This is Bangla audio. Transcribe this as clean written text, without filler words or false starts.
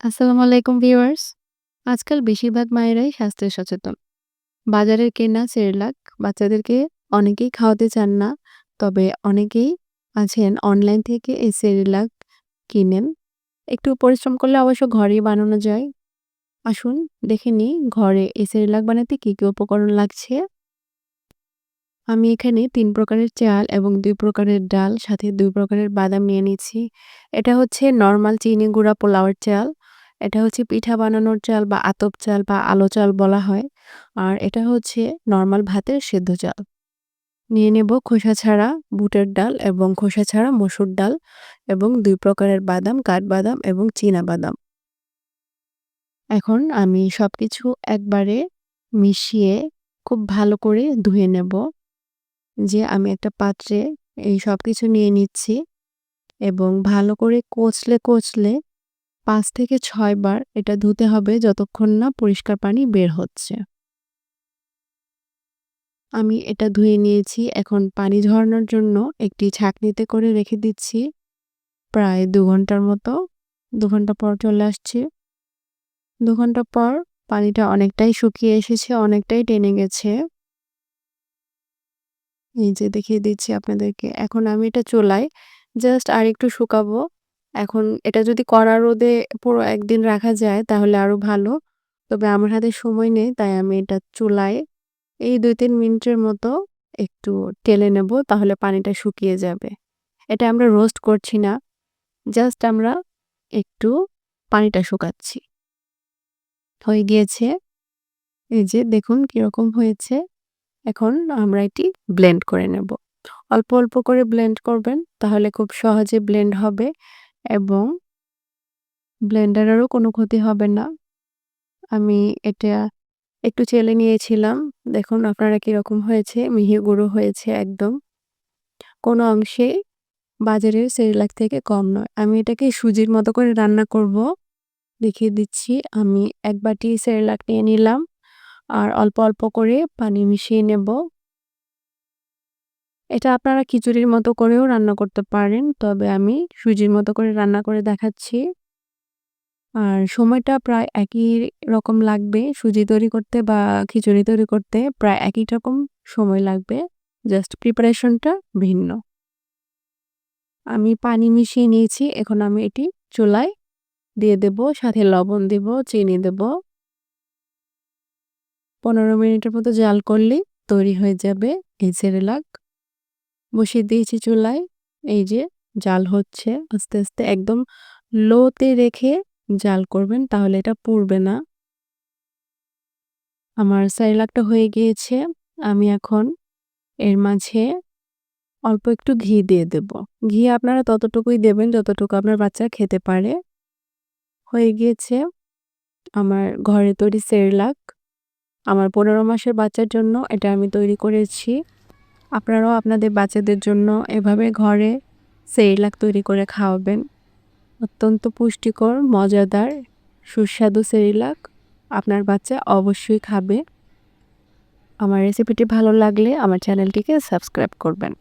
আসসালামু আলাইকুম ভিউয়ার্স। আজকাল বেশিরভাগ মায়েরাই স্বাস্থ্যে সচেতন। বাজারের কেনা সেরেলাক বাচ্চাদেরকে অনেকেই খাওয়াতে চান না। তবে অনেকেই আছেন অনলাইন থেকে এই সেরেলাক কিনেন। একটু পরিশ্রম করলে অবশ্য ঘরেই বানানো যায়। আসুন দেখে নিই ঘরে এই সেরেলাক বানাতে কি উপকরণ লাগছে। আমি এখানে ৩ প্রকারের চাল এবং ২ প্রকারের ডাল সাথে ২ প্রকারের বাদাম নিয়ে নিচ্ছি। এটা হচ্ছে নরমাল চিনি গুঁড়া পোলাওয়ের চাল। এটা হচ্ছে পিঠা বানানোর চাল বা আতপ চাল বা আলো চাল বলা হয়। আর এটা হচ্ছে নরমাল ভাতের সেদ্ধ চাল। নিয়ে নেব খোসা ছাড়া বুটের ডাল এবং খোসা ছাড়া মসুর ডাল এবং ২ প্রকারের বাদাম, কাঠবাদাম এবং চীনা বাদাম। এখন আমি সবকিছু একবারে মিশিয়ে খুব ভালো করে ধুয়ে নেব। আমি একটা পাত্রে এই সবকিছু নিয়ে নিচ্ছি এবং ভালো করে কচলে ৫ থেকে ৬ বার এটা ধুতে হবে যতক্ষণ না পরিষ্কার পানি বের হচ্ছে। আমি এটা ধুয়ে নিয়েছি। এখন পানি ঝরানোর জন্য একটি ছাঁকনিতে করে রেখে দিচ্ছি প্রায় ২ ঘন্টার মতো। ২ ঘন্টা পর চলে আসছি। ২ ঘন্টা পর পানিটা অনেকটাই শুকিয়ে এসেছে, অনেকটাই টেনে গেছে। এই যে দেখিয়ে দিচ্ছি আপনাদেরকে। এখন আমি এটা চুলায় জাস্ট আরেকটু শুকাবো। এখন এটা যদি কড়া রোদে পুরো ১ দিন রাখা যায় তাহলে আরো ভালো। তবে আমার হাতে সময় নেই তাই আমি এটা চুলায় এই ২-৩ মিনিটের মতো একটু টেলে নেব তাহলে পানিটা শুকিয়ে যাবে। এটা আমরা রোস্ট করছি না। জাস্ট আমরা একটু পানিটা শুকাচ্ছি। হয়ে গিয়েছে। এই যে দেখুন কিরকম হয়েছে। এখন আমরা এটি ব্লেন্ড করে নেব। অল্প করে ব্লেন্ড করবেন তাহলে খুব সহজে ব্লেন্ড হবে এবং ব্লেন্ডারেরও কোনো ক্ষতি হবে না। আমি এটা একটু চেলে নিয়েছিলাম। দেখুন আপনারা কিরকম হয়েছে, মিহি গুঁড়ো হয়েছে একদম। কোনো অংশেই বাজারের সেরেলাক থেকে কম নয়। আমি এটাকে সুজির মতো করে রান্না করব। দেখিয়ে দিচ্ছি। আমি ১ বাটি সেরেলাক নিয়ে নিলাম আর অল্প করে পানি মিশিয়ে নেব। এটা আপনারা খিচুড়ির মতো করেও রান্না করতে পারেন। তবে আমি সুজির মতো করে রান্না করে দেখাচ্ছি। আর সময়টা প্রায় একই রকম লাগবে। সুজি তৈরি করতে বা খিচুড়ি তৈরি করতে প্রায় একই রকম সময় লাগবে। জাস্ট প্রিপারেশনটা ভিন্ন। আমি পানি মিশিয়ে নিয়েছি। এখন আমি এটি চুলায় দিয়ে দেব। সাথে লবণ দেব, চিনি দেব। ১৫ মিনিটের মতো জাল করলেই তৈরি হয়ে যাবে এই সেরেলাক। বসিয়ে দিয়েছি চুলায়। এই যে জাল হচ্ছে আস্তে একদম লোতে রেখে জাল করবেন তাহলে এটা পুড়বে না। আমার সেরেলাকটা হয়ে গিয়েছে। আমি এখন এর মাঝে অল্প একটু ঘি দিয়ে দেব। ঘি আপনারা ততটুকুই দেবেন যতটুকু আপনার বাচ্চা খেতে পারে। হয়ে গিয়েছে আমার ঘরে তৈরি সেরেলাক। আমার ১৫ মাসের বাচ্চার জন্য এটা আমি তৈরি করেছি। আপনারাও আপনাদের বাচ্চাদের জন্য এভাবে ঘরে সেরেলাক তৈরি করে খাওয়াবেন। অত্যন্ত পুষ্টিকর, মজাদার, সুস্বাদু সেরেলাক আপনার বাচ্চা অবশ্যই খাবে। আমার রেসিপিটি ভালো লাগলে আমার চ্যানেলটিকে সাবস্ক্রাইব করবেন।